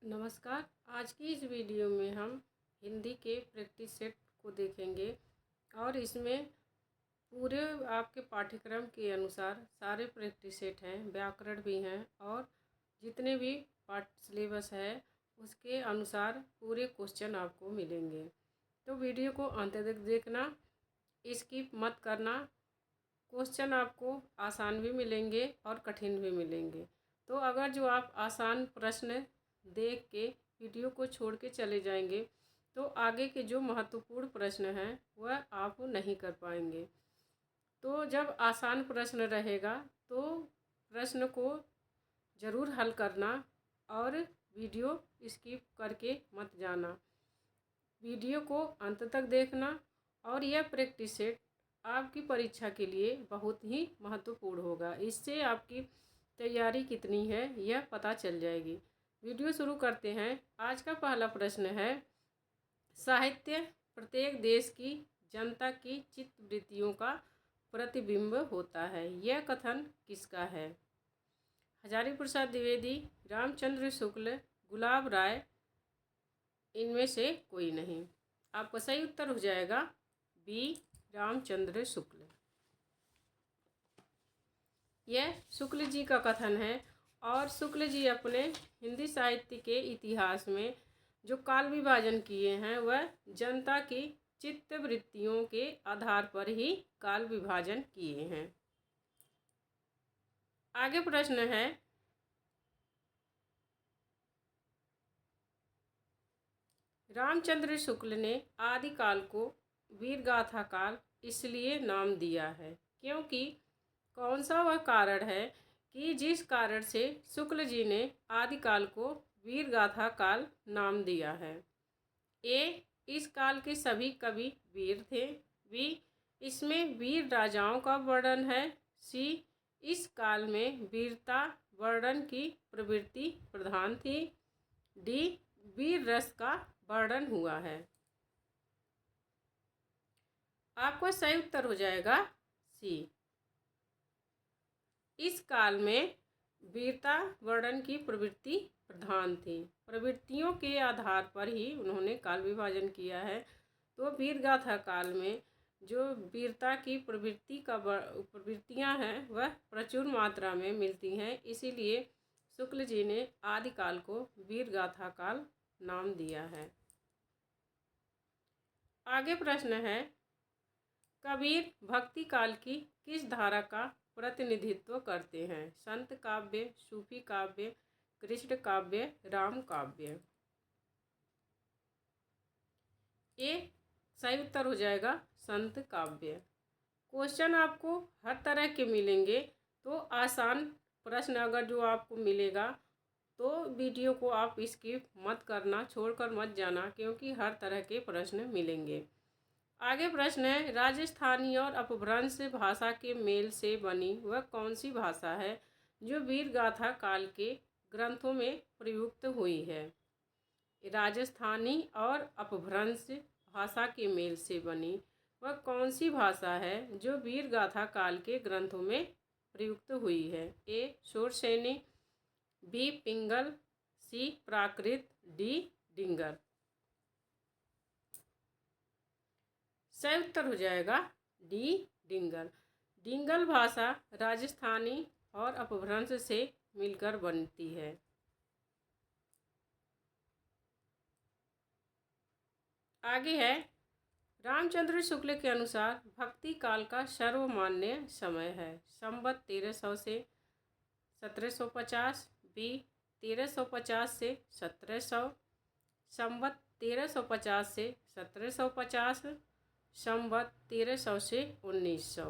नमस्कार। आज की इस वीडियो में हम हिंदी के प्रैक्टिस सेट को देखेंगे और इसमें पूरे आपके पाठ्यक्रम के अनुसार सारे प्रैक्टिस सेट हैं, व्याकरण भी हैं और जितने भी पाठ सिलेबस है उसके अनुसार पूरे क्वेश्चन आपको मिलेंगे। तो वीडियो को अंत तक देखना, स्किप मत करना। क्वेश्चन आपको आसान भी मिलेंगे और कठिन भी मिलेंगे। तो अगर जो आप आसान प्रश्न देख के वीडियो को छोड़ के चले जाएंगे तो आगे के जो महत्वपूर्ण प्रश्न हैं वह आप नहीं कर पाएंगे। तो जब आसान प्रश्न रहेगा तो प्रश्न को ज़रूर हल करना और वीडियो स्किप करके मत जाना। वीडियो को अंत तक देखना और यह प्रैक्टिस सेट आपकी परीक्षा के लिए बहुत ही महत्वपूर्ण होगा। इससे आपकी तैयारी कितनी है यह पता चल जाएगी। वीडियो शुरू करते हैं। आज का पहला प्रश्न है, साहित्य प्रत्येक देश की जनता की चित्तवृत्तियों का प्रतिबिंब होता है। यह कथन किसका है? हजारी प्रसाद द्विवेदी, रामचंद्र शुक्ल, गुलाब राय, इनमें से कोई नहीं। आपका सही उत्तर हो जाएगा बी, रामचंद्र शुक्ल। यह शुक्ल जी का कथन है और शुक्ल जी अपने हिंदी साहित्य के इतिहास में जो काल विभाजन किए हैं वह जनता की चित्तवृत्तियों के आधार पर ही काल विभाजन किए हैं। आगे प्रश्न है, रामचंद्र शुक्ल ने आदिकाल को वीरगाथा काल इसलिए नाम दिया है क्योंकि कौन सा वह कारण है कि जिस कारण से शुक्ल जी ने आदिकाल को वीरगाथा काल नाम दिया है? ए, इस काल के सभी कवि वीर थे। बी, इसमें वीर राजाओं का वर्णन है। सी, इस काल में वीरता वर्णन की प्रवृत्ति प्रधान थी। डी, वीर रस का वर्णन हुआ है। आपका सही उत्तर हो जाएगा सी, इस काल में वीरता वर्णन की प्रवृत्ति प्रधान थी। प्रवृत्तियों के आधार पर ही उन्होंने काल विभाजन किया है। तो वीरगाथा काल में जो वीरता की प्रवृत्तियां हैं वह प्रचुर मात्रा में मिलती हैं, इसीलिए शुक्ल जी ने आदिकाल को वीरगाथा काल नाम दिया है। आगे प्रश्न है, कबीर भक्ति काल की किस धारा का प्रतिनिधित्व करते हैं? संत काव्य, सूफी काव्य, कृष्ण काव्य, राम काव्य। ये सही उत्तर हो जाएगा संत काव्य। क्वेश्चन आपको हर तरह के मिलेंगे, तो आसान प्रश्न अगर जो आपको मिलेगा तो वीडियो को आप स्किप मत करना, छोड़कर मत जाना, क्योंकि हर तरह के प्रश्न मिलेंगे। आगे प्रश्न है, राजस्थानी और अपभ्रंश भाषा के मेल से बनी वह कौन सी भाषा है जो वीरगाथा काल के ग्रंथों में प्रयुक्त हुई है? राजस्थानी और अपभ्रंश भाषा के मेल से बनी वह कौन सी भाषा है जो वीरगाथा काल के ग्रंथों में प्रयुक्त हुई है? ए, शूरसेनी, बी, पिंगल, सी, प्राकृत, डी, डिंगर। सही उत्तर हो जाएगा डी, डिंगल। डिंगल भाषा राजस्थानी और अपभ्रंश से मिलकर बनती है। आगे है, रामचंद्र शुक्ल के अनुसार भक्ति काल का सर्वमान्य समय है। संवत 1300 से 1750, बी 1350 से 1700, संवत 1350 से 1750, संवत 1300 से 1900।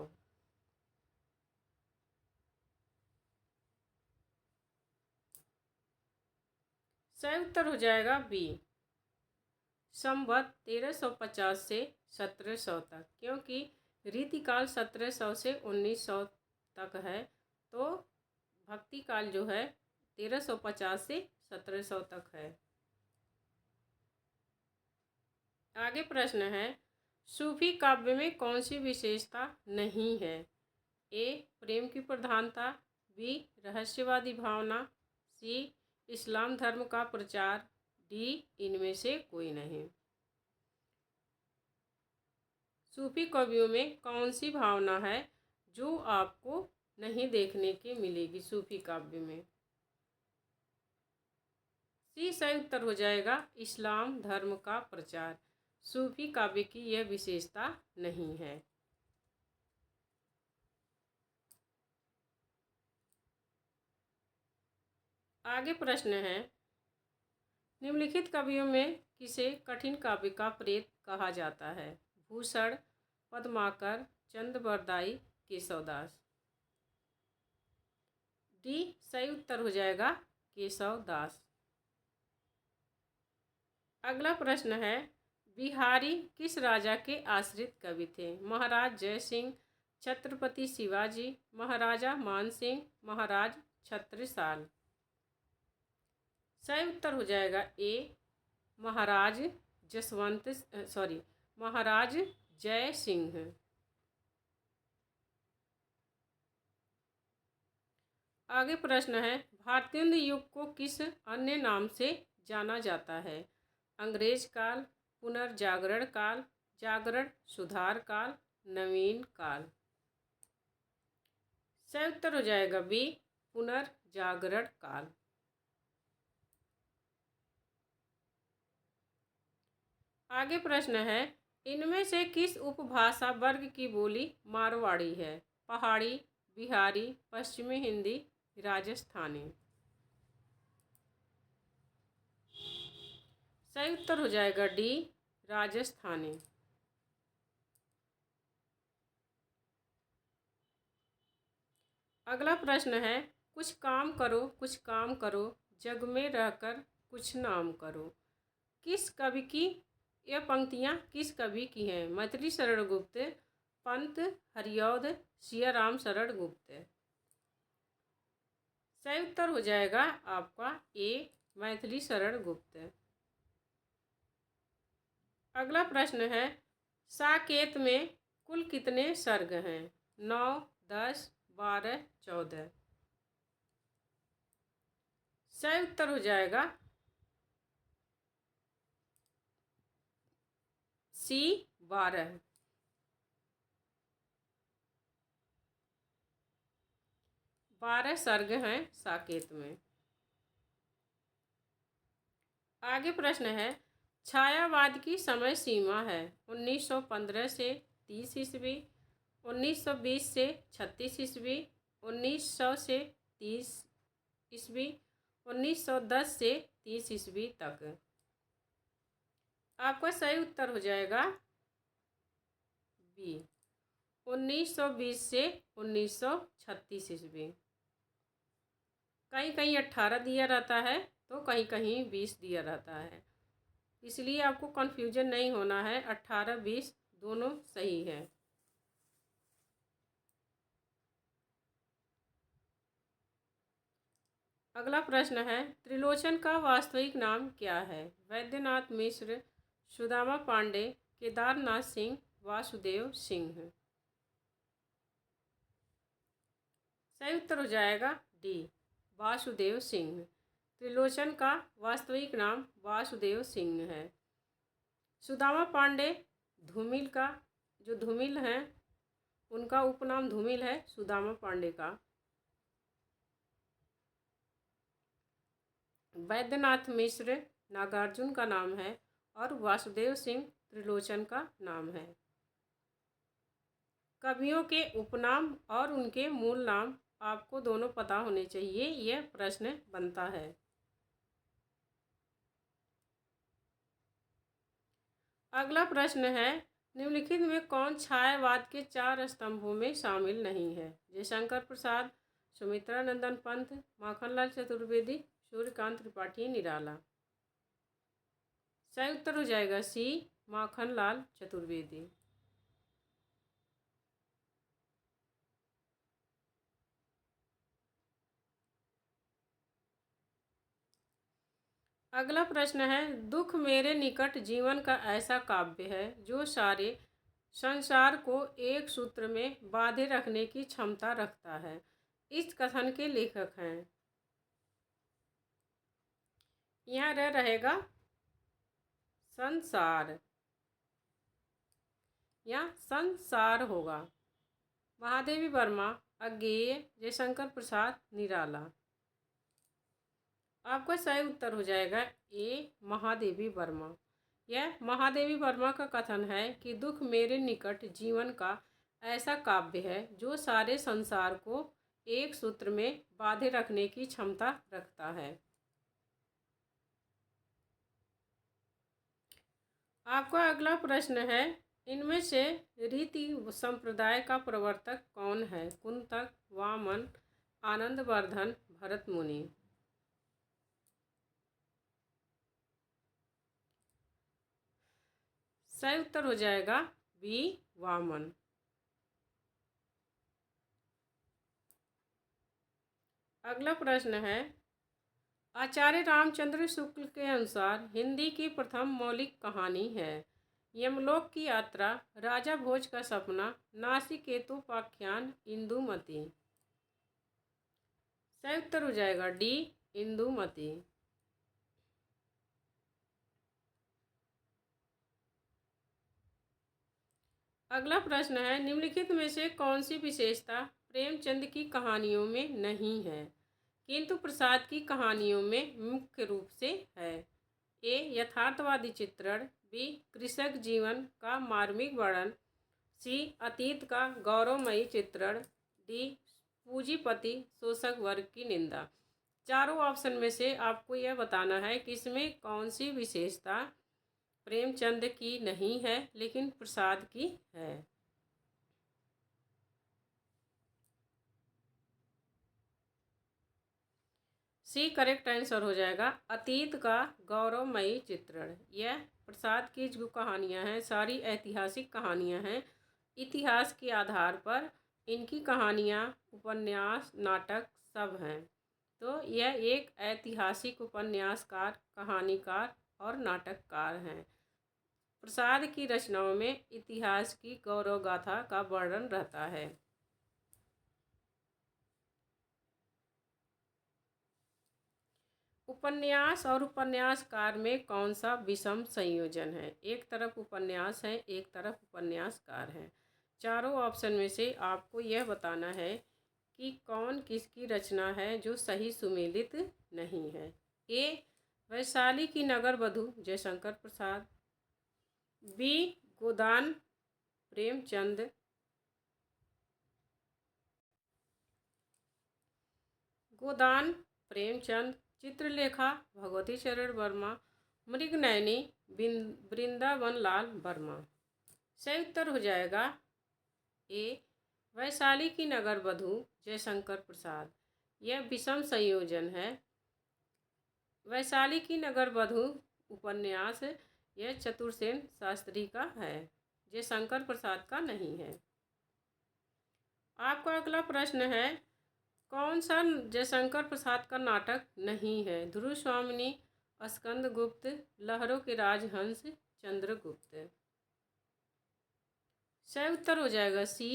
सही उत्तर हो जाएगा बी, संवत 1350 से 1700 तक, क्योंकि रीतिकाल 1700 से 1900 तक है, तो भक्ति काल जो है 1350 से 1700 तक है। आगे प्रश्न है, सूफी काव्य में कौन सी विशेषता नहीं है? ए, प्रेम की प्रधानता, बी, रहस्यवादी भावना, सी, इस्लाम धर्म का प्रचार, डी इनमें से कोई नहीं। सूफी कवियों में कौन सी भावना है जो आपको नहीं देखने के मिलेगी सूफी काव्य में? सी सही उत्तर हो जाएगा इस्लाम धर्म का प्रचार। सूफी काव्य की यह विशेषता नहीं है। आगे प्रश्न है, निम्नलिखित कवियों में किसे कठिन काव्य का प्रेत कहा जाता है? भूषण, पद्माकर, चंद्रबरदाई, केशवदास। डी सही उत्तर हो जाएगा केशवदास। अगला प्रश्न है, बिहारी किस राजा के आश्रित कवि थे? महाराज जय सिंह, छत्रपति शिवाजी, महाराजा मान सिंह, महाराज छत्रसाल। सही उत्तर हो जाएगा ए महाराज महाराज जय सिंह। आगे प्रश्न है, भारतेंदु युग को किस अन्य नाम से जाना जाता है? अंग्रेज काल, पुनर्जागरण काल, जागरण सुधार काल, नवीन काल। सही उत्तर हो जाएगा बी पुनर्जागरण काल। आगे प्रश्न है, इनमें से किस उपभाषा वर्ग की बोली मारवाड़ी है? पहाड़ी, बिहारी, पश्चिमी हिंदी, राजस्थानी। सही उत्तर हो जाएगा डी राजस्थानी। अगला प्रश्न है, कुछ काम करो जग में रहकर कुछ नाम करो। किस कवि की यह पंक्तियाँ किस कवि की हैं? मैथिली शरण गुप्त, पंत, हरिऔध, सियाराम शरण गुप्त। सही उत्तर हो जाएगा आपका ए मैथिली शरण गुप्त। अगला प्रश्न है, साकेत में कुल कितने सर्ग हैं? 9, 10, 12, 14। सही उत्तर हो जाएगा सी 12। बारह सर्ग हैं साकेत में। आगे प्रश्न है, छायावाद की समय सीमा है 1915 से 30 ईस्वी, 1920 से 36 ईस्वी, 1900 से 30 ईस्वी, 1910 से 30 ईस्वी तक। आपका सही उत्तर हो जाएगा बी 1920 से 1936 ईस्वी। कहीं कहीं 18 दिया रहता है तो कहीं कहीं 20 दिया रहता है, इसलिए आपको कन्फ्यूजन नहीं होना है। 18, 20 दोनों सही है। अगला प्रश्न है, त्रिलोचन का वास्तविक नाम क्या है? वैद्यनाथ मिश्र, सुदामा पांडे, केदारनाथ सिंह, वासुदेव सिंह। सही उत्तर हो जाएगा डी वासुदेव सिंह। त्रिलोचन का वास्तविक नाम वासुदेव सिंह है। सुदामा पांडे धूमिल का जो धूमिल हैं उनका उपनाम धूमिल है सुदामा पांडे का। वैद्यनाथ मिश्र नागार्जुन का नाम है और वासुदेव सिंह त्रिलोचन का नाम है। कवियों के उपनाम और उनके मूल नाम आपको दोनों पता होने चाहिए, यह प्रश्न बनता है। अगला प्रश्न है, निम्नलिखित में कौन छायावाद के 4 स्तंभों में शामिल नहीं है? जयशंकर प्रसाद, सुमित्रा नंदन पंत, माखनलाल चतुर्वेदी, सूर्यकांत त्रिपाठी निराला। सही उत्तर हो जाएगा सी माखनलाल चतुर्वेदी। अगला प्रश्न है, दुख मेरे निकट जीवन का ऐसा काव्य है जो सारे संसार को एक सूत्र में बांधे रखने की क्षमता रखता है। इस कथन के लेखक हैं यहाँ रहेगा संसार, यहाँ संसार होगा। महादेवी वर्मा अज्ञेय, जयशंकर प्रसाद निराला। आपका सही उत्तर हो जाएगा ए महादेवी वर्मा। यह महादेवी वर्मा का कथन है कि दुख मेरे निकट जीवन का ऐसा काव्य है जो सारे संसार को एक सूत्र में बांधे रखने की क्षमता रखता है। आपका अगला प्रश्न है, इनमें से रीति संप्रदाय का प्रवर्तक कौन है? कुंतक, वामन, आनंदवर्धन, भरत मुनि। सही उत्तर हो जाएगा बी वामन। अगला प्रश्न है, आचार्य रामचंद्र शुक्ल के अनुसार हिंदी की प्रथम मौलिक कहानी है। यमलोक की यात्रा, राजा भोज का सपना, नासिकेतोपाख्यान, इंदुमती। सही उत्तर हो जाएगा डी इंदुमती। अगला प्रश्न है, निम्नलिखित में से कौन सी विशेषता प्रेमचंद की कहानियों में नहीं है किंतु प्रसाद की कहानियों में मुख्य रूप से है? ए यथार्थवादी चित्रण, बी कृषक जीवन का मार्मिक वर्णन, सी अतीत का गौरवमयी चित्रण, डी पूंजीपति शोषक वर्ग की निंदा। चारों ऑप्शन में से आपको यह बताना है कि इसमें कौन सी विशेषता प्रेमचंद की नहीं है लेकिन प्रसाद की है। सी करेक्ट आंसर हो जाएगा, अतीत का गौरवमयी चित्रण। यह प्रसाद की जो कहानियां हैं सारी ऐतिहासिक कहानियां हैं। इतिहास के आधार पर इनकी कहानियां, उपन्यास, नाटक सब हैं। तो यह एक ऐतिहासिक उपन्यासकार, कहानीकार और नाटककार हैं। प्रसाद की रचनाओं में इतिहास की गौरव गाथा का वर्णन रहता है। उपन्यास और उपन्यासकार में कौन सा विषम संयोजन है? एक तरफ उपन्यास है, एक तरफ उपन्यासकार है। चारों ऑप्शन में से आपको यह बताना है कि कौन किसकी रचना है जो सही सुमेलित नहीं है। ए वैशाली की नगर वधू, जयशंकर प्रसाद, बी गोदान प्रेमचंद, गोदान प्रेमचंद, चित्रलेखा भगवती चरण वर्मा, मृगनयनी वृंदावन लाल वर्मा। सही उत्तर हो जाएगा ए वैशाली की नगर वधू, जयशंकर प्रसाद। यह विषम संयोजन है। वैशाली की नगर वधू उपन्यास यह चतुर्सेन शास्त्री का है, जयशंकर प्रसाद का नहीं है। आपका अगला प्रश्न है, कौन सा जयशंकर प्रसाद का नाटक नहीं है? ध्रुव स्वामिनी, स्कंदगुप्त, लहरों के राजहंस, चंद्रगुप्त। सही उत्तर हो जाएगा सी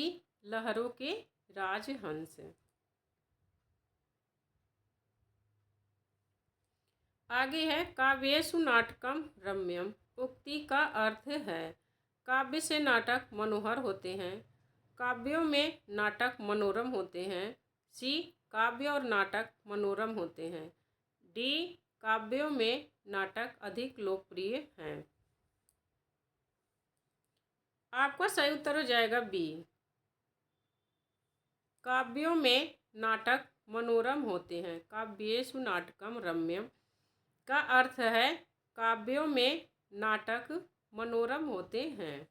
लहरों के राजहंस। आगे है, काव्येषु नाटकम रम्यम। उक्ति का अर्थ है काव्य से नाटक मनोहर होते हैं, काव्यों में नाटक मनोरम होते हैं, सी काव्य और नाटक मनोरम होते हैं, डी काव्यों में नाटक अधिक लोकप्रिय हैं। आपका सही उत्तर हो जाएगा बी काव्यों में नाटक मनोरम होते हैं। काव्येषु नाटकम रम्यम का अर्थ है काव्यों में नाटक मनोरम होते हैं।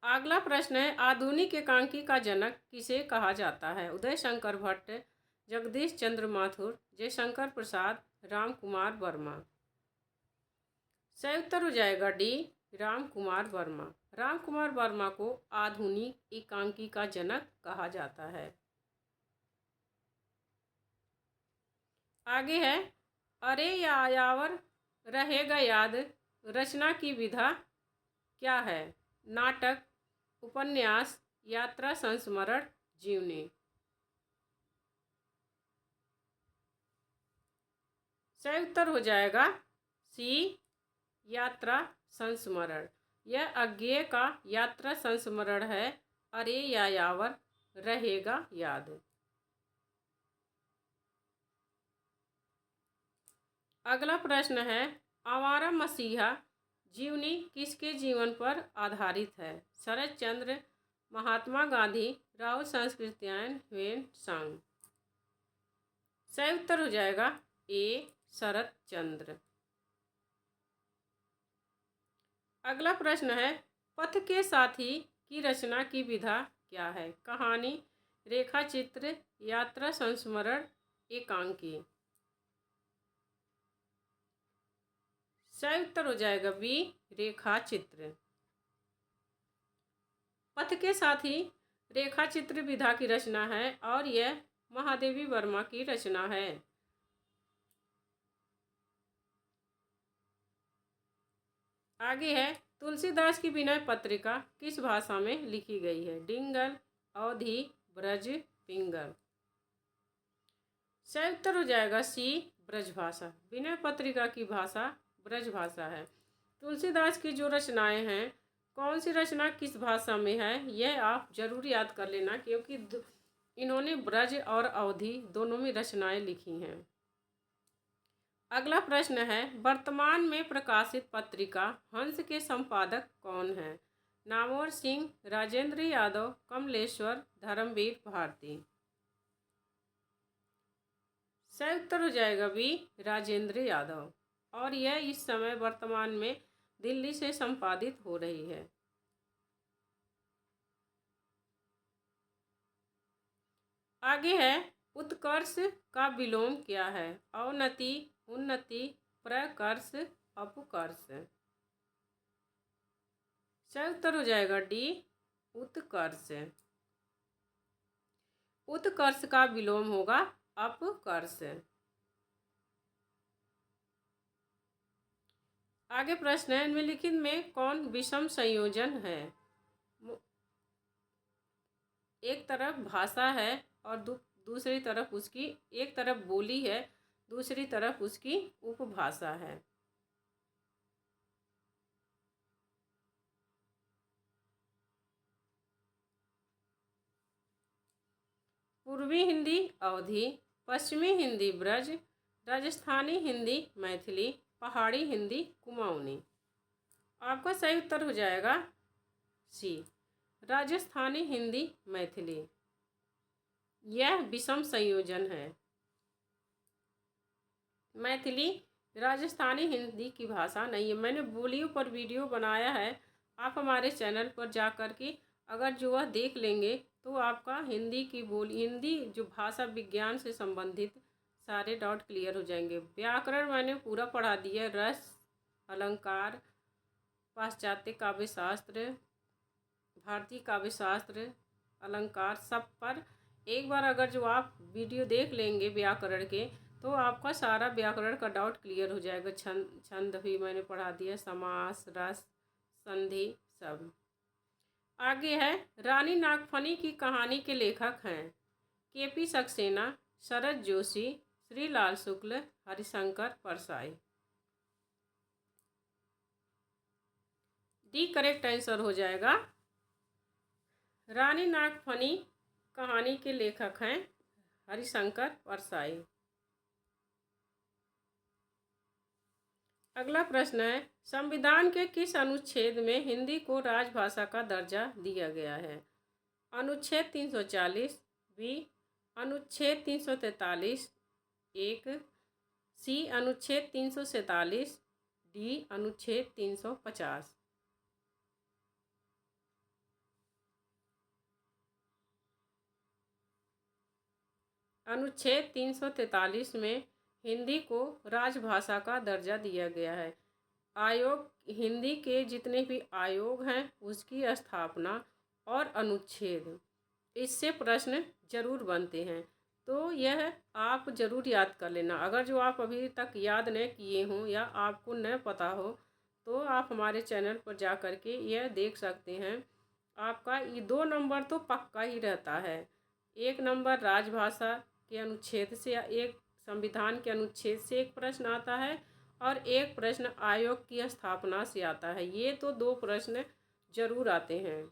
अगला प्रश्न है, आधुनिक एकांकी का जनक किसे कहा जाता है? उदय शंकर भट्ट, जगदीश चंद्र माथुर, जयशंकर प्रसाद, राम कुमार वर्मा। सही उत्तर हो जाएगा डी राम कुमार वर्मा। राम कुमार वर्मा को आधुनिक एकांकी का जनक कहा जाता है। आगे है, अरे यायावर रहेगा याद रचना की विधा क्या है? नाटक, उपन्यास, यात्रा संस्मरण, जीवनी। सही उत्तर हो जाएगा सी, यात्रा संस्मरण। यह अज्ञेय का यात्रा संस्मरण है, अरे या यावर रहेगा याद। अगला प्रश्न है, आवारा मसीहा जीवनी किसके जीवन पर आधारित है? शरद चंद्र, महात्मा गांधी, राहुल सांकृत्यायन, ह्वेन सांग। सही उत्तर हो जाएगा ए, शरद चंद्र। अगला प्रश्न है, पथ के साथी की रचना की विधा क्या है? कहानी, रेखा चित्र, यात्रा संस्मरण, एकांकी। सही उत्तर हो जाएगा बी, रेखा चित्र। पथ के साथी रेखा चित्र विधा की रचना है और यह महादेवी वर्मा की रचना है। आगे है, तुलसीदास की विनय पत्रिका किस भाषा में लिखी गई है? डिंगल, अवधी, ब्रज, पिंगल। सही उत्तर हो जाएगा सी, ब्रजभाषा। विनय पत्रिका की भाषा ब्रजभाषा है। तुलसीदास की जो रचनाएं हैं, कौन सी रचना किस भाषा में है, यह आप जरूर याद कर लेना, क्योंकि इन्होंने ब्रज और अवधी दोनों में रचनाएं लिखी हैं। अगला प्रश्न है, वर्तमान में प्रकाशित पत्रिका हंस के संपादक कौन हैं? नामवर सिंह, राजेंद्र यादव, कमलेश्वर, धर्मवीर भारती। सही उत्तर हो जाएगा बी, राजेंद्र यादव, और यह इस समय वर्तमान में दिल्ली से संपादित हो रही है। आगे है, उत्कर्ष का विलोम क्या है? अवनति, उन्नति, प्रकर्ष, अपकर्ष। सही उत्तर हो जाएगा डी, उत्कर्ष। उत्कर्ष का विलोम होगा अपकर्ष। आगे प्रश्न है, निम्नलिखित में कौन विषम संयोजन है? एक तरफ भाषा है और दूसरी तरफ उसकी, एक तरफ बोली है, दूसरी तरफ उसकी उपभाषा है। पूर्वी हिंदी अवधी, पश्चिमी हिंदी ब्रज, राजस्थानी हिंदी मैथिली, पहाड़ी हिंदी कुमाऊनी। आपका सही उत्तर हो जाएगा सी, राजस्थानी हिंदी मैथिली। यह विषम संयोजन है। मैथिली राजस्थानी हिंदी की भाषा नहीं है। मैंने बोलियों पर वीडियो बनाया है, आप हमारे चैनल पर जा कर के अगर जो वह देख लेंगे तो आपका हिंदी की बोली, हिंदी जो भाषा विज्ञान से संबंधित सारे डाउट क्लियर हो जाएंगे। व्याकरण मैंने पूरा पढ़ा दिया, रस, अलंकार, पाश्चात्य काव्यशास्त्र, भारतीय काव्यशास्त्र, अलंकार, सब पर एक बार अगर जो आप वीडियो देख लेंगे व्याकरण के, तो आपका सारा व्याकरण का डाउट क्लियर हो जाएगा। छंद भी मैंने पढ़ा दिया, समास, रस, संधि, सब। आगे है, रानी नागफनी की कहानी के लेखक हैं? KP Saxena, Sharad Joshi, Shrilal Shukla, Harishankar Parsai. D correct answer हो जाएगा। रानी नागफनी कहानी के लेखक हैं हरिशंकर परसाई। अगला प्रश्न है, संविधान के किस अनुच्छेद में हिंदी को राजभाषा का दर्जा दिया गया है? अनुच्छेद 340, बी अनुच्छेद 343, एक, सी अनुच्छेद 347, डी अनुच्छेद 350। अनुच्छेद 343 में हिंदी को राजभाषा का दर्जा दिया गया है। आयोग, हिंदी के जितने भी आयोग हैं उसकी स्थापना और अनुच्छेद, इससे प्रश्न जरूर बनते हैं, तो यह आप जरूर याद कर लेना। अगर जो आप अभी तक याद न किए हों या आपको न पता हो तो आप हमारे चैनल पर जा कर के यह देख सकते हैं। आपका ये 2 नंबर तो पक्का ही रहता है। 1 नंबर राजभाषा के अनुच्छेद से या 1 संविधान के अनुच्छेद से एक प्रश्न आता है और एक प्रश्न आयोग की स्थापना से आता है। ये तो दो प्रश्न जरूर आते हैं।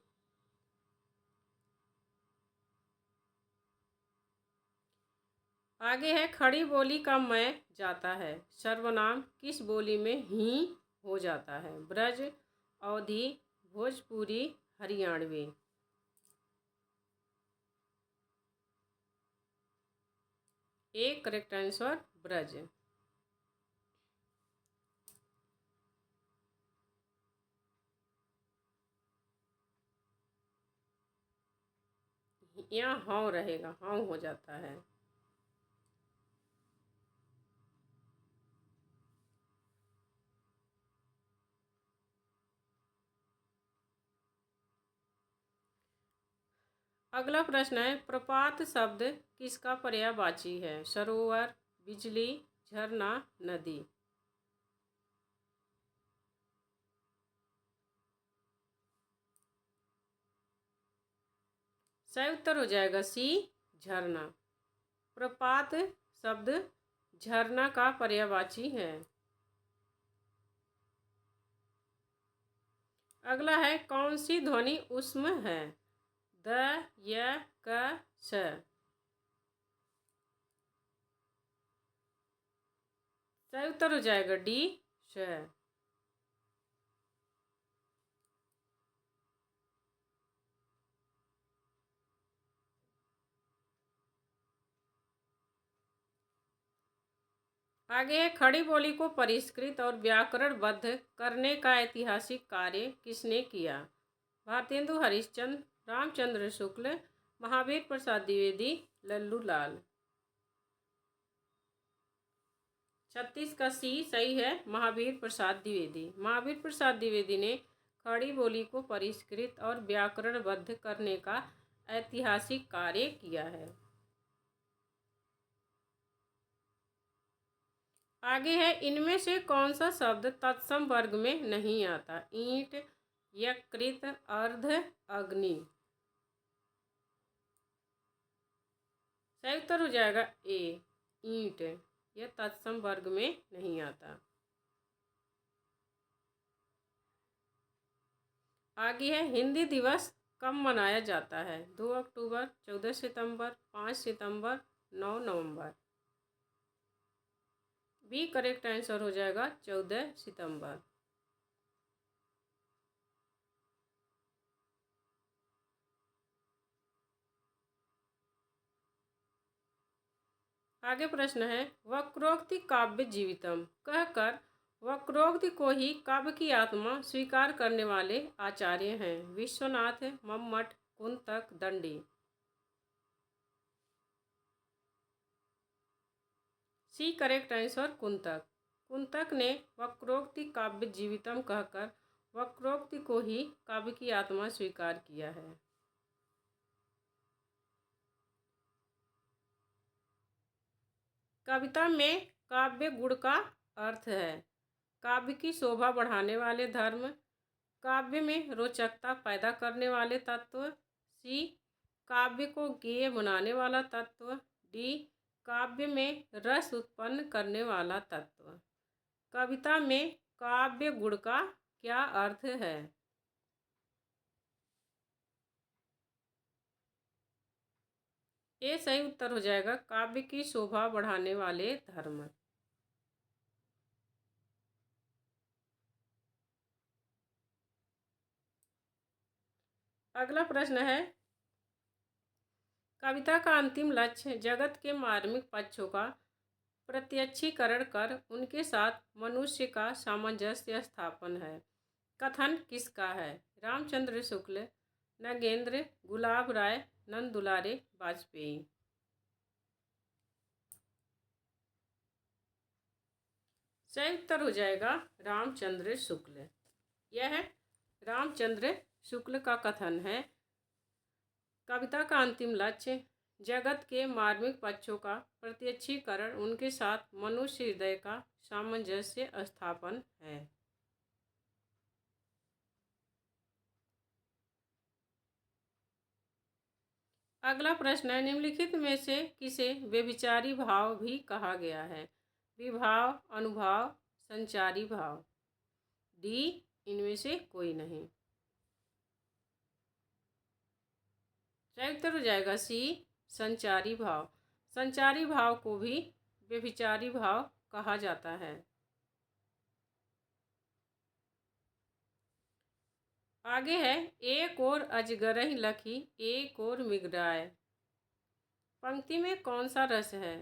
आगे है खड़ी बोली का मैं जाता है। सर्वनाम किस बोली में ही हो जाता है? ब्रज, अवधी, Bhojpuri, Haryanvi. A correct answer Braj. यहाँ हाँ रहेगा, हाँ हो जाता है। अगला प्रश्न है प्रपात शब्द किसका पर्यायवाची है? सरोवर, बिजली, झरना, नदी। सही उत्तर हो जाएगा सी, झरना। प्रपात शब्द झरना का पर्यायवाची है। अगला है कौन सी ध्वनि ऊष्म है? द, य, क, स। सही उत्तर हो जाएगा डी, श। आगे है खड़ी बोली को परिष्कृत और व्याकरणबद्ध करने का ऐतिहासिक कार्य किसने किया? भारतेंदु हरिश्चंद्र, रामचंद्र शुक्ल, महावीर प्रसाद द्विवेदी, लल्लू लाल। 36 का सी सही है, महावीर प्रसाद द्विवेदी। महावीर प्रसाद द्विवेदी ने खड़ी बोली को परिष्कृत और व्याकरणबद्ध करने का ऐतिहासिक कार्य किया है। आगे है इनमें से कौन सा शब्द तत्सम वर्ग में नहीं आता? ईंट, यकृत, अर्ध, अग्नि। सही उत्तर हो जाएगा ए, ईंट। यह तत्सम वर्ग में नहीं आता। आगे है हिंदी दिवस कब मनाया जाता है? 2 अक्टूबर, 14 सितंबर, 5 सितंबर, 9 नवंबर। बी करेक्ट आंसर हो जाएगा 14 सितंबर। आगे प्रश्न है वक्रोक्ति काव्य जीवितम कहकर वक्रोक्ति को ही काव्य की आत्मा स्वीकार करने वाले आचार्य हैं? Vishwanath, Mammat, Kuntak, Dandi. C correct answer Kuntak. Kuntak ने वक्रोक्ति काव्य जीवितम कहकर वक्रोक्ति को ही काव्य की आत्मा स्वीकार किया है। कविता में काव्य गुण का अर्थ है काव्य की शोभा बढ़ाने वाले धर्म, काव्य में रोचकता पैदा करने वाले तत्व, सी काव्य को गेय बनाने वाला तत्व, डी काव्य में रस उत्पन्न करने वाला तत्व। कविता में काव्य गुण का क्या अर्थ है? ये सही उत्तर हो जाएगा काव्य की शोभा बढ़ाने वाले धर्म। अगला प्रश्न है कविता का अंतिम लक्ष्य जगत के मार्मिक पक्षों का प्रत्यक्षीकरण कर उनके साथ मनुष्य का सामंजस्य स्थापन है। कथन किसका है? रामचंद्र शुक्ल, नगेंद्र, गुलाब राय, नंद दुलारे, वाजपेयी। सही उत्तर हो जाएगा रामचंद्र शुक्ल। यह रामचंद्र शुक्ल का कथन है कविता का अंतिम लक्ष्य जगत के मार्मिक पक्षों का प्रत्यक्षीकरण उनके साथ मनुष्य हृदय का सामंजस्य स्थापन है। अगला प्रश्न है, निम्नलिखित में से किसे व्यभिचारी भाव भी कहा गया है? विभाव, अनुभाव, संचारी भाव। डी, इनमें से कोई नहीं। सही उत्तर हो जाएगा सी, संचारी भाव। संचारी भाव को भी व्यभिचारी भाव कहा जाता है। आगे है, एक और अजगरहि लखी एक और मिगराय। पंक्ति में कौन सा रस है?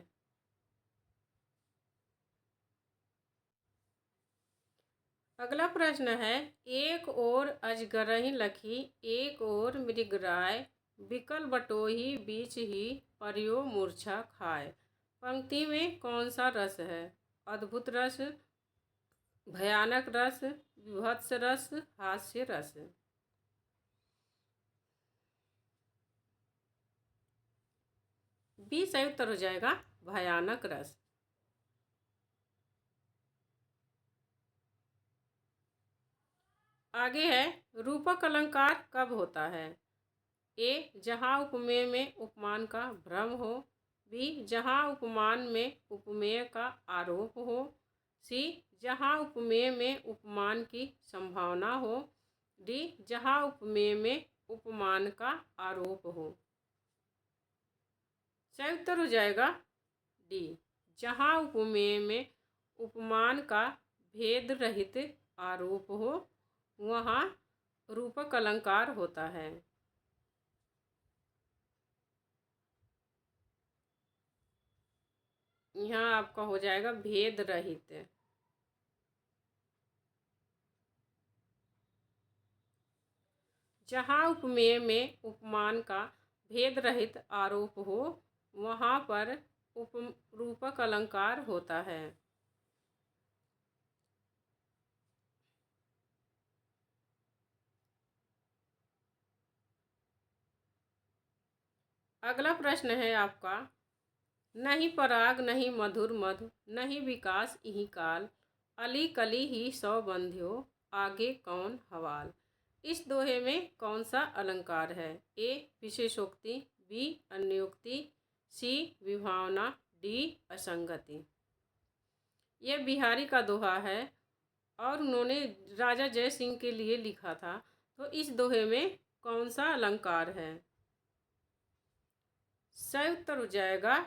अगला प्रश्न है, एक और अजगरहि लखी एक और मृगराय, बिकल बटोही बीच ही परियो मूर्छा खाए। पंक्ति में कौन सा रस है? अद्भुत रस, भयानक रस, विभत्स रस, हास्य रस। बी सही उत्तर हो जाएगा, भयानक रस। आगे है, रूपक अलंकार कब होता है? ए, जहाँ उपमेय में उपमान का भ्रम हो। बी, जहाँ उपमान में उपमेय का आरोप हो। सी, जहाँ उपमेय में उपमान की संभावना हो। डी, जहाँ उपमेय में उपमान का आरोप हो। सही उत्तर हो जाएगा डी, जहाँ उपमेय में उपमान का भेद रहित आरोप हो वहाँ रूपक अलंकार होता है। यहाँ आपका हो जाएगा भेद रहित। जहाँ उपमेय में उपमान का भेद रहित आरोप हो वहाँ पर रूपक अलंकार होता है। अगला प्रश्न है आपका, नहीं पराग नहीं मधुर मधु नहीं विकास इही काल, अली कली ही सौ बंध्यो आगे कौन हवाल। इस दोहे में कौन सा अलंकार है? ए, विशेषोक्ति, बी, अन्योक्ति, सी, विभावना, डी, असंगति। यह बिहारी का दोहा है और उन्होंने राजा जय सिंह के लिए लिखा था। तो इस दोहे में कौन सा अलंकार है? सही उत्तर हो जाएगा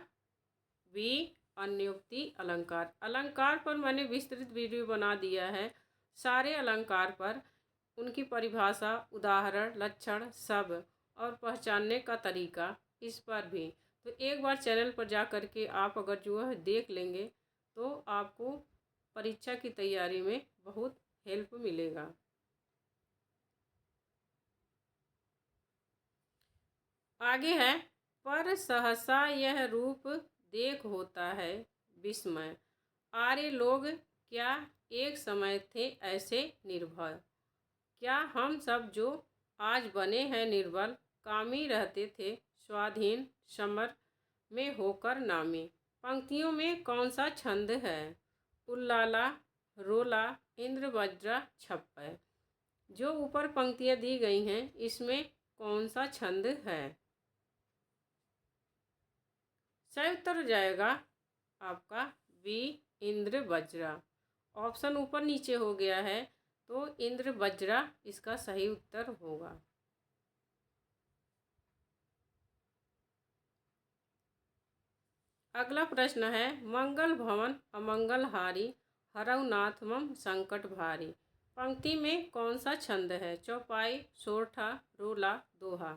बी, अन्योक्ति अलंकार। अलंकार पर मैंने विस्तृत वीडियो बना दिया है। सारे अलंकार पर उनकी परिभाषा, उदाहरण, लक्षण, सब और पहचानने का तरीका, इस पर भी। तो एक बार चैनल पर जा कर के आप अगर जो है देख लेंगे तो आपको परीक्षा की तैयारी में बहुत हेल्प मिलेगा। आगे है, पर सहसा यह रूप देख होता है विस्मय, आर्य लोग क्या एक समय थे ऐसे निर्भय, क्या हम सब जो आज बने हैं निर्बल, कामी रहते थे स्वाधीन समर में होकर नामी। पंक्तियों में कौन सा छंद है? उल्लाला, रोला, इंद्र वज्रा, छप्पय। जो ऊपर पंक्तियां दी गई हैं इसमें कौन सा छंद है? सही उत्तर हो जाएगा आपका बी, इंद्र वज्रा। ऑप्शन ऊपर नीचे हो गया है तो इंद्र वज्रा इसका सही उत्तर होगा। अगला प्रश्न है, मंगल भवन अमंगल हारी, हरऊ नाथ मम संकट भारी। पंक्ति में कौन सा छंद है? चौपाई, सोरठा, रोला, दोहा।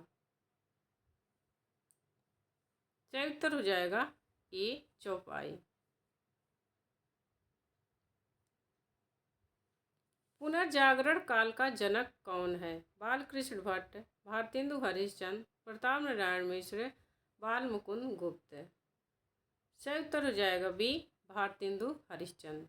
सही उत्तर हो जाएगा ए, चौपाई। पुनर्जागरण काल का जनक कौन है? बालकृष्ण भट्ट, भारतेंदु हरिश्चंद्र, प्रताप नारायण मिश्र, बाल मुकुंद गुप्त। सही उत्तर हो जाएगा बी, भारतेंदु हरिश्चंद्र।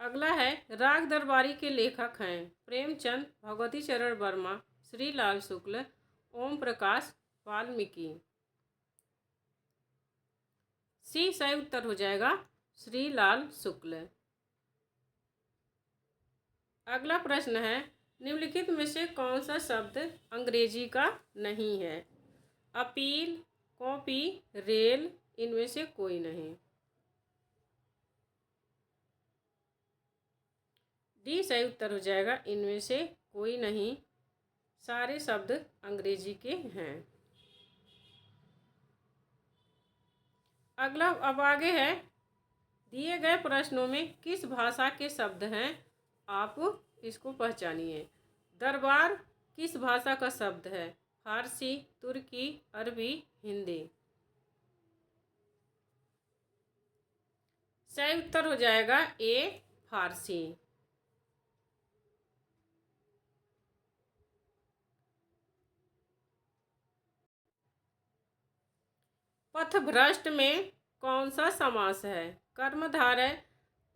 अगला है, राग दरबारी के लेखक हैं प्रेमचंद, भगवती चरण वर्मा, श्रीलाल शुक्ल, ओम प्रकाश वाल्मीकि। सी सही उत्तर हो जाएगा श्रीलाल शुक्ल। अगला प्रश्न है, निम्नलिखित में से कौन सा शब्द अंग्रेजी का नहीं है? अपील, कॉपी, रेल, इनमें से कोई नहीं। डी सही उत्तर हो जाएगा, इनमें से कोई नहीं। सारे शब्द अंग्रेजी के हैं। अगला अब आगे है, दिए गए प्रश्नों में किस भाषा के शब्द हैं? आप इसको पहचानिए। दरबार किस भाषा का शब्द है? फारसी, तुर्की, अरबी, हिंदी। सही उत्तर हो जाएगा ए, फारसी। पथभ्रष्ट में कौन सा समास है? कर्मधारय,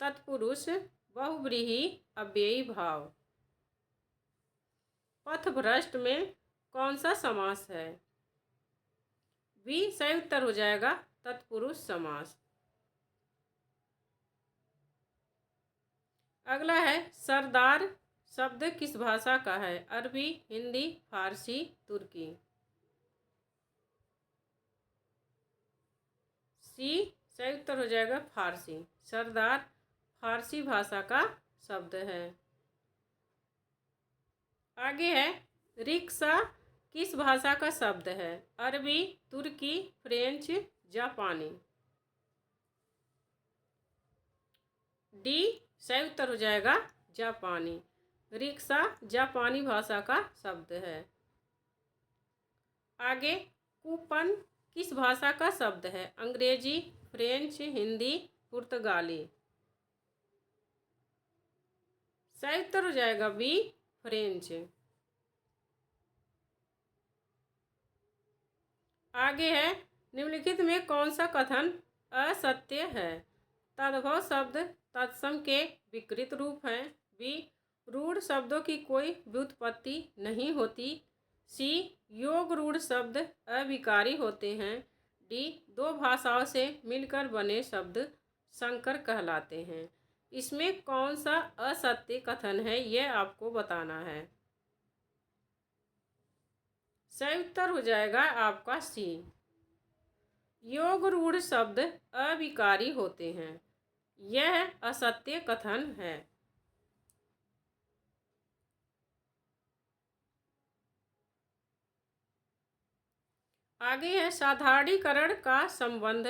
तत्पुरुष, बहुव्रीहि, अव्ययी भाव। पथभ्रष्ट में कौन सा समास है? बी सही उत्तर हो जाएगा, तत्पुरुष समास। अगला है, सरदार शब्द किस भाषा का है? अरबी, हिंदी, फारसी, तुर्की। सी सही उत्तर हो जाएगा, फारसी। सरदार फारसी भाषा का शब्द है। आगे है, रिक्शा किस भाषा का शब्द है? अरबी, तुर्की, फ्रेंच, जापानी। डी सही उत्तर हो जाएगा, जापानी। रिक्शा जापानी भाषा का शब्द है। आगे, कूपन किस भाषा का शब्द है? अंग्रेजी, फ्रेंच, हिंदी, पुर्तगाली। सही उत्तर हो जाएगा बी, फ्रेंच। आगे है, निम्नलिखित में कौन सा कथन असत्य है? तद्भव शब्द तत्सम के विकृत रूप हैं। बी रूढ़ शब्दों की कोई व्युत्पत्ति नहीं होती। सी योग रूढ़ शब्द अविकारी होते हैं। डी दो भाषाओं से मिलकर बने शब्द संकर कहलाते हैं। इसमें कौन सा असत्य कथन है, यह आपको बताना है। सही उत्तर हो जाएगा आपका सी, योग रूढ़ शब्द अविकारी होते हैं। यह असत्य कथन है। आगे है, साधारणीकरण का संबंध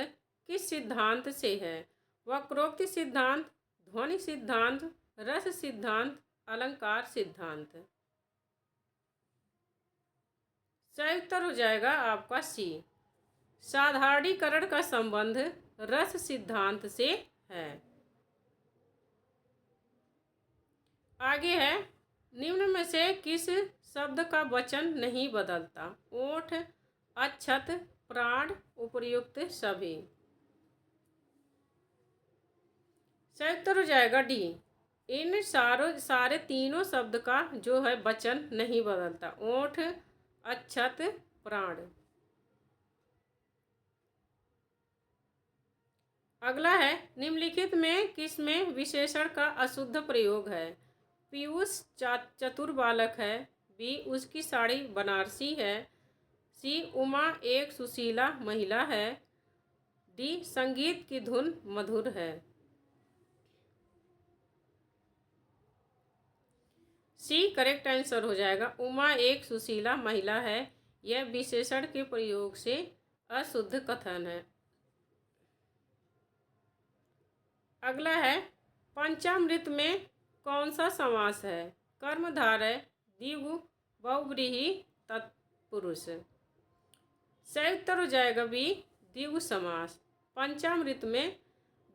किस सिद्धांत से है? वक्रोक्ति सिद्धांत, ध्वनि सिद्धांत, रस सिद्धांत, अलंकार सिद्धांत। सही उत्तर हो जाएगा आपका सी, साधारणीकरण का संबंध रस सिद्धांत से है। आगे है, निम्न में से किस शब्द का वचन नहीं बदलता? ओठ, अक्षत, प्राण, उपर्युक्त, सभी। सही उत्तर हो जाएगा डी, इन सारे तीनों शब्द का जो है वचन नहीं बदलता। ओठ, अक्षत, प्राण। अगला है, निम्नलिखित में किस में विशेषण का अशुद्ध प्रयोग है? पीयूष चतुर बालक है। बी उसकी साड़ी बनारसी है। सी उमा एक सुशीला महिला है। डी संगीत की धुन मधुर है। सी करेक्ट आंसर हो जाएगा, उमा एक सुशीला महिला है। यह विशेषण के प्रयोग से अशुद्ध कथन है। अगला है, पंचामृत में कौन सा समास है? कर्मधारय, द्विगु, बहुव्रीहि, तत्पुरुष। सही उत्तर हो जाएगा बी, द्विगु समास। पंचामृत में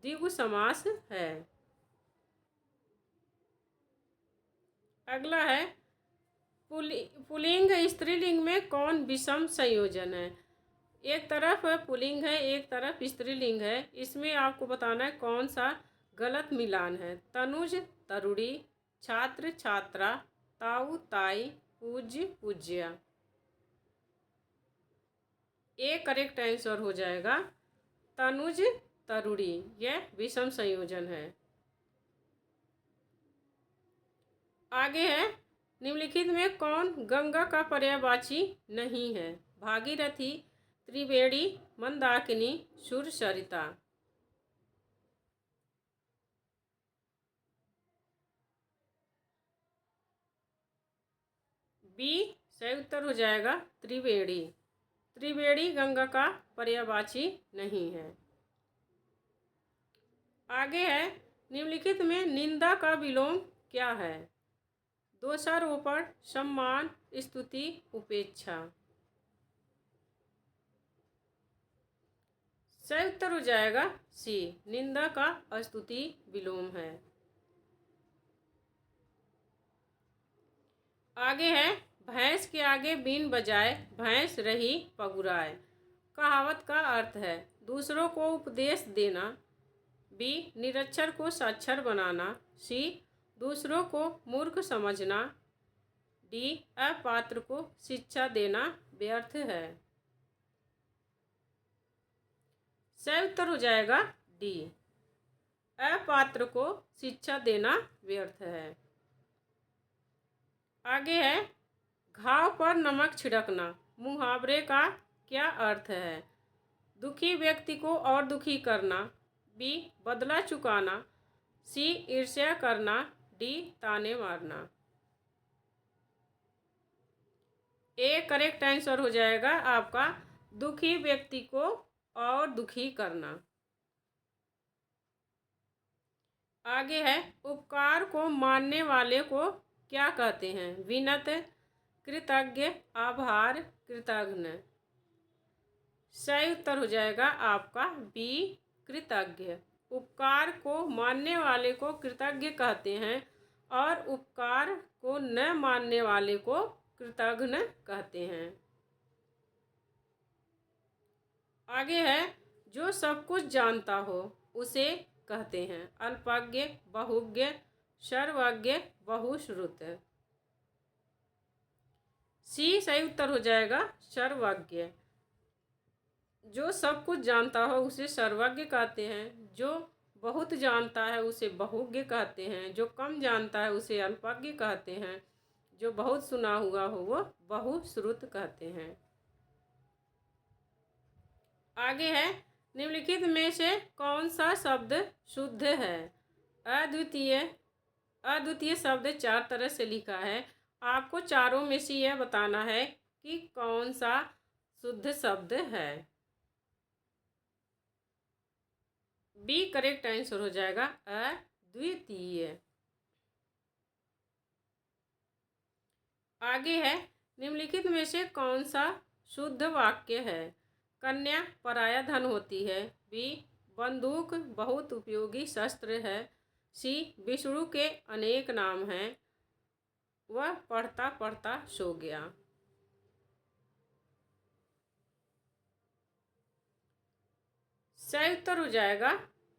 द्विगु समास है। अगला है, पुल्लिंग स्त्रीलिंग में कौन विषम संयोजन है? एक तरफ पुल्लिंग है, एक तरफ स्त्रीलिंग है। इसमें आपको बताना है कौन सा गलत मिलान है। तनुज तरुड़ी, छात्र छात्रा, ताऊ ताई, पूज्य पूज्या। ए करेक्ट आंसर हो जाएगा, तनुज तरुड़ी। यह विषम संयोजन है। आगे है, निम्नलिखित में कौन गंगा का पर्यायवाची नहीं है? भागीरथी, त्रिवेणी, मंदाकिनी, सुरसरिता। बी सही उत्तर हो जाएगा त्रिवेणी। त्रिवेणी गंगा का पर्यायवाची नहीं है। आगे है, निम्नलिखित में निंदा का विलोम क्या है? दोषारोपण, सम्मान, स्तुति, उपेक्षा। सही उत्तर हो जाएगा सी, निंदा का स्तुति विलोम है। आगे है, भैंस के आगे बीन बजाए भैंस रही पगुराए। कहावत का अर्थ है दूसरों को उपदेश देना, बी निरक्षर को साक्षर बनाना, सी दूसरों को मूर्ख समझना, डी अपात्र को शिक्षा देना व्यर्थ है। सही उत्तर हो जाएगा डी, अपात्र को शिक्षा देना व्यर्थ है। आगे है, घाव पर नमक छिड़कना मुहावरे का क्या अर्थ है? दुखी व्यक्ति को और दुखी करना, बी बदला चुकाना, सी ईर्ष्या करना, डी ताने मारना। ए करेक्ट आंसर हो जाएगा आपका दुखी व्यक्ति को और दुखी करना। आगे है, उपकार को मानने वाले को क्या कहते हैं? विनत, कृतज्ञ, आभार, कृतज्ञ। सही उत्तर हो जाएगा आपका बी कृतज्ञ। उपकार को मानने वाले को कृतज्ञ कहते हैं और उपकार को न मानने वाले को कृतज्ञ कहते हैं। आगे है, जो सब कुछ जानता हो उसे कहते हैं अल्पज्ञ, बहुज्ञ, सर्वज्ञ, बहुश्रुत। सी सही उत्तर हो जाएगा सर्वज्ञ। जो सब कुछ जानता हो उसे सर्वज्ञ कहते हैं, जो बहुत जानता है उसे बहुज्ञ कहते हैं, जो कम जानता है उसे अल्पज्ञ कहते हैं, जो बहुत सुना हुआ हो वो बहुश्रुत कहते हैं। आगे है, निम्नलिखित में से कौन सा शब्द शुद्ध है? अद्वितीय। अद्वितीय शब्द 4 तरह से लिखा है, आपको चारों में से यह बताना है कि कौन सा शुद्ध शब्द है। बी करेक्ट आंसर हो जाएगा अद्वितीय। आगे है, निम्नलिखित में से कौन सा शुद्ध वाक्य है? कन्या पराया धन होती है, बी बंदूक बहुत उपयोगी शस्त्र है, सी विष्णु के अनेक नाम हैं, वह पढ़ता पढ़ता सो गया। सही उत्तर हो जाएगा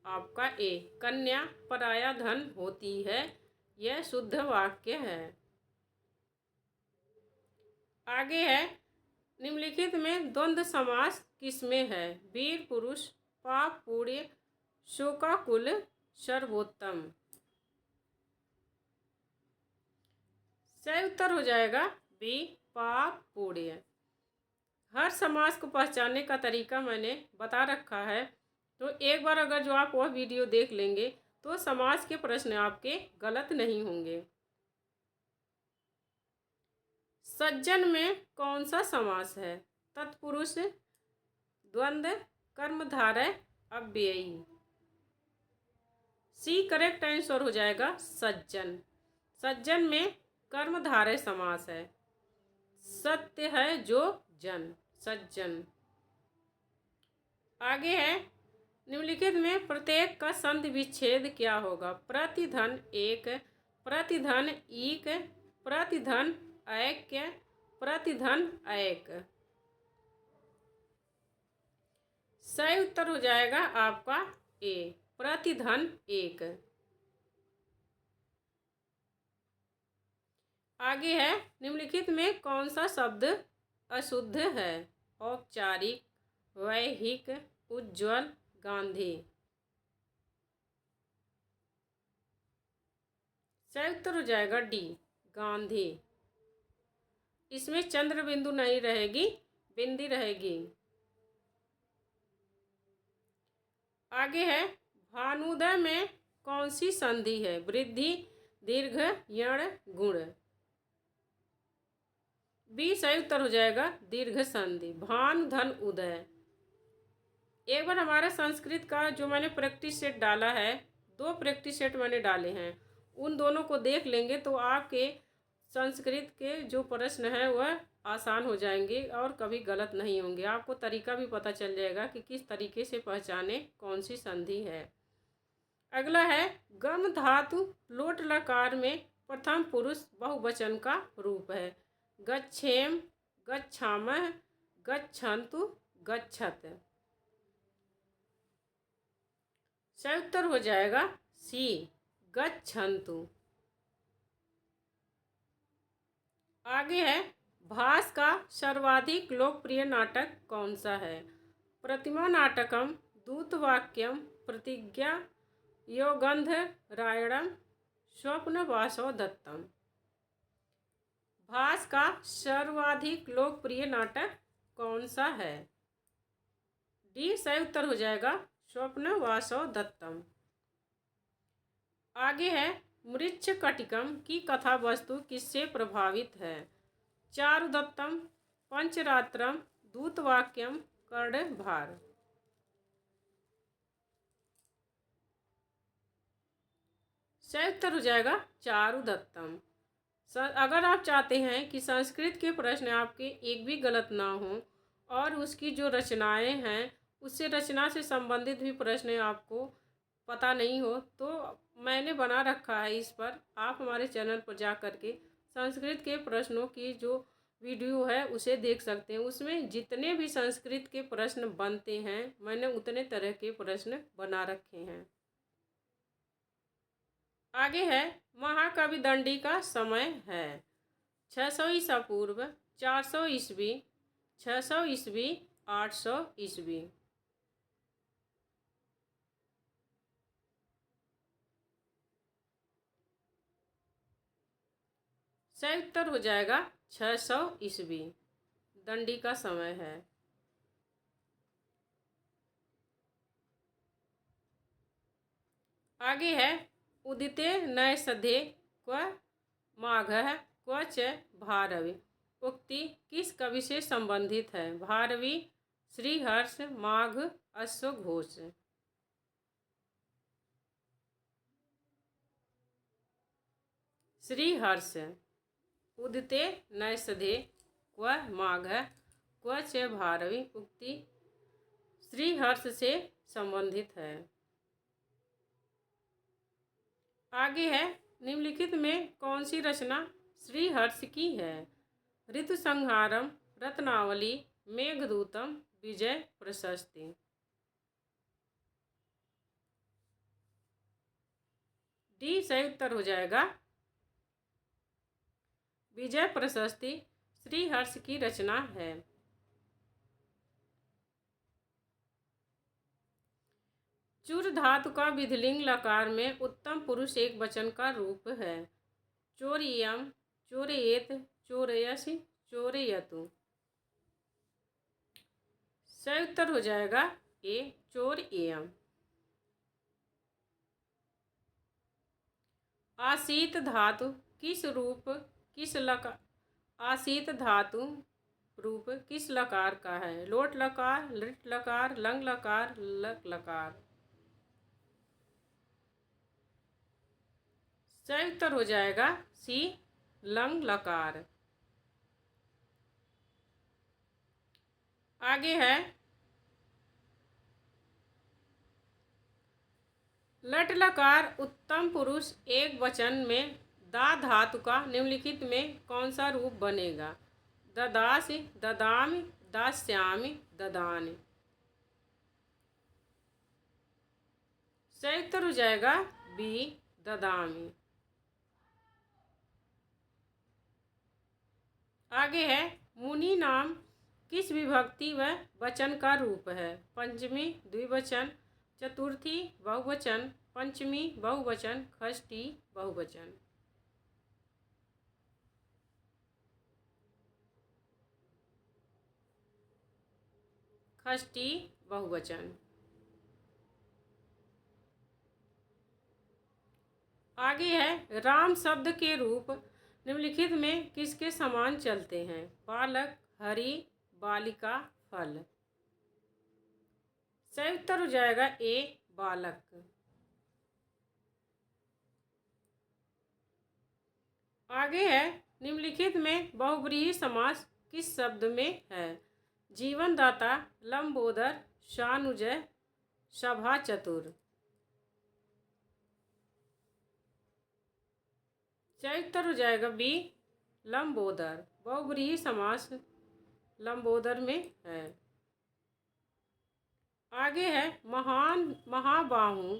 आपका ए, कन्या पराया धन होती है, यह शुद्ध वाक्य है। आगे है, निम्नलिखित में द्वंद्व समास किसमें है? वीर पुरुष, पाप पुण्य, शोकाकुल, सर्वोत्तम। सही उत्तर हो जाएगा बी पाप पुण्य। हर समास को पहचानने का तरीका मैंने बता रखा है, तो एक बार अगर जो आप वह वीडियो देख लेंगे तो समास के प्रश्न आपके गलत नहीं होंगे। सज्जन में कौन सा समास है? तत्पुरुष, द्वंद्व, कर्मधारय, अव्ययी। सी करेक्ट आंसर हो जाएगा सज्जन। सज्जन में कर्मधारय समास है। सत्य है जो जन, सज्जन। आगे है, निम्नलिखित में प्रत्येक का संधि विच्छेद क्या होगा? प्रतिधन एक, प्रतिधन ईक, प्रतिधन ऐक्य, प्रतिधन ऐक। सही उत्तर हो जाएगा आपका ए, प्रतिधन एक। आगे है, निम्नलिखित में कौन सा शब्द अशुद्ध है? औपचारिक, वैहिक, उज्ज्वल, गांधी। सही उत्तर हो जाएगा डी, गांधी। इसमें चंद्र बिंदु नहीं रहेगी, बिंदी रहेगी। आगे है भानुदय में कौन सी संधि है? वृद्धि, दीर्घ, यण, गुण। बी सही उत्तर हो जाएगा दीर्घ संधि। भानु धन उदय। एक बार हमारा संस्कृत का जो मैंने प्रैक्टिस सेट डाला है, 2 प्रैक्टिस सेट मैंने डाले हैं, उन दोनों को देख लेंगे तो आपके संस्कृत के जो प्रश्न हैं वह आसान हो जाएंगे और कभी गलत नहीं होंगे। आपको तरीका भी पता चल जाएगा कि किस तरीके से पहचाने कौन सी संधि है। अगला है गम धातु लोट लकार में प्रथम पुरुष बहुवचन का रूप है। गच्छेम, गच्छामः, गच्छन्तु, गच्छत। सही उत्तर हो जाएगा सी गच्छन्तु। आगे है भास का सर्वाधिक लोकप्रिय नाटक कौन सा है? प्रतिमा नाटकम, दूतवाक्यम, प्रतिज्ञा, योगंध रायणम, स्वप्न वासव दत्तम। भास का सर्वाधिक लोकप्रिय नाटक कौन सा है? डी सही उत्तर हो जाएगा स्वप्न वासव दत्तम। आगे है मृच्छकटिकम की कथा वस्तु किससे प्रभावित है? चारुदत्तम, पंचरात्रम, दूतवाक्यम, कर्णभार। सही उत्तर हो जाएगा चारुदत्तम। अगर आप चाहते हैं कि संस्कृत के प्रश्न आपके एक भी गलत ना हो और उसकी जो रचनाएं हैं उससे रचना से संबंधित भी प्रश्न आपको पता नहीं हो, तो मैंने बना रखा है इस पर। आप हमारे चैनल पर जा कर के संस्कृत के प्रश्नों की जो वीडियो है उसे देख सकते हैं। उसमें जितने भी संस्कृत के प्रश्न बनते हैं मैंने उतने तरह के प्रश्न बना रखे हैं। आगे है महाकवि दंडी का समय है 600 ईसा पूर्व, 400 ईस्वी, 600 ईस्वी, 800 ईस्वी। सही उत्तर हो जाएगा 600 ईस्वी दंडी का समय है। आगे है उदिते नैषधे क्व माघः क्व च भारवी। उक्ति किस कवि से संबंधित है? भारवी, श्रीहर्ष, माघ, अश्वघोष। श्रीहर्ष। उदिते नैषधे क्व माघः क्व च भारवी। उक्ति श्रीहर्ष से संबंधित है। आगे है निम्नलिखित में कौन सी रचना श्रीहर्ष की है? ऋतुसंहारम, रत्नावली, मेघदूतम, विजय प्रशस्ति। डी सही उत्तर हो जाएगा विजय प्रशस्ति श्रीहर्ष की रचना है। चुर धातु का विधिलिंग लकार में उत्तम पुरुष एक वचन का रूप है। चोरियम, चोरयेत, चोरयसि, चोरयतु। सही उत्तर हो जाएगा ए चोरयम। आसीत धातु किस रूप किस लकार आसीत धातु रूप किस लकार का है? लोट लकार, लृट लकार, लंग लकार, लक लकार। सही उत्तर हो जाएगा सी लंग लकार। आगे है लट लकार उत्तम पुरुष एक वचन में दा धातु का निम्नलिखित में कौन सा रूप बनेगा? ददासि, ददामि, दास्यामि, ददानि। सही उत्तर हो जाएगा बी ददामि। आगे है मुनि नाम किस विभक्ति व वचन का रूप है? पंचमी द्विवचन, चतुर्थी बहुवचन, पंचमी बहुवचन, षष्ठी बहुवचन। षष्ठी बहुवचन। आगे है राम शब्द के रूप निम्नलिखित में किसके समान चलते हैं? बालक, हरि, बालिका, फल। सही उत्तर हो जाएगा ए बालक। आगे है निम्नलिखित में बहुब्रीहि समास किस शब्द में है? जीवनदाता, लंबोदर, शानुजय, सभा चतुर। सही उत्तर हो जाएगा बी लंबोदर। बहुब्रीहि समास लंबोदर में है। आगे है महान महाबाहु,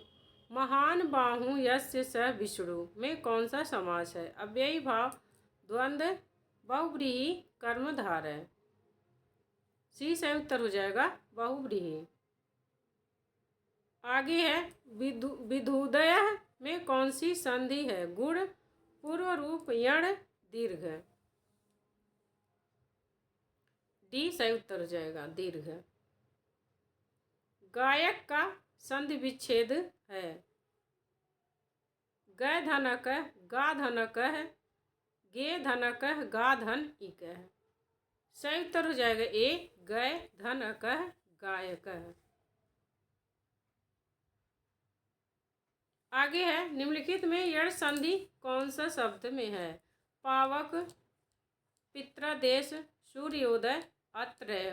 महान बाहु यस्य स विष्णु में कौन सा समास है? अव्ययी भाव, द्वंद्व, बहुब्रीहि, कर्मधारय। सी सही उत्तर हो जाएगा बहुब्रीहि। आगे है विधुदय में कौन सी संधि है? गुण, पूर्व रूप, यण, दीर्घ। डी सही उत्तर हो जाएगा दीर्घ। गायक का संधि विच्छेद है? गै धनक, गा धनक, गे धनक, गा धन इक। सही उत्तर हो जाएगा ए गै धनक गायक। आगे है निम्नलिखित में यण संधि कौन सा शब्द में है? पावक, पितृदेश, सूर्योदय, अत्रय।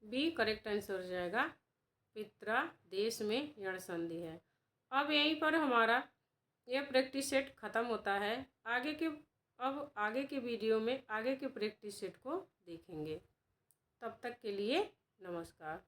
बी करेक्ट आंसर हो जाएगा पितृदेश में यण संधि है। अब यहीं पर हमारा यह प्रैक्टिस सेट खत्म होता है। आगे के वीडियो में आगे के प्रैक्टिस सेट को देखेंगे। तब तक के लिए नमस्कार।